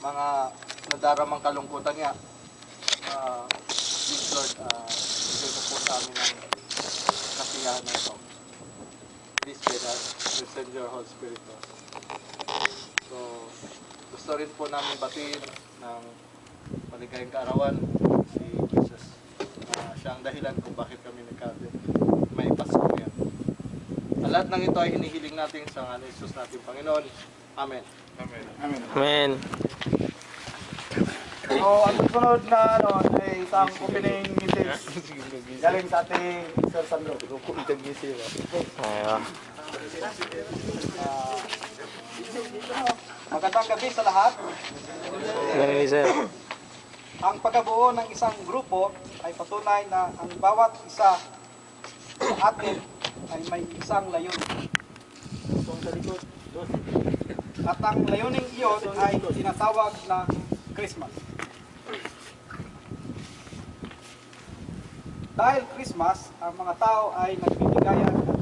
mga nadaramang kalungkutan nga. Please Lord, bigay mo po sa amin ang kasiyahan na ito. Please guide us, we send your Holy Spirit to us. So, gusto rin po namin batiin ng maligayang kaarawan si Jesus. Siya ang dahilan kung bakit kami nagkate. May Pasko ngayon. Ang lahat ng ito ay hinihiling natin sa ngalan ni Jesus natin Panginoon. Amen. Amen. Amen. Amen. So, ang susunod na ay isang opening message galing sa ating Sir Sandro. Ayun. Magandang gabi sa lahat. Ganun ni sir. Ang pagkabuo ng isang grupo ay patunay na ang bawat isa sa atin ay may isang layunin. At ang layuning iyon ay tinatawag na Christmas. Dahil Christmas, ang mga tao ay nagbibigayan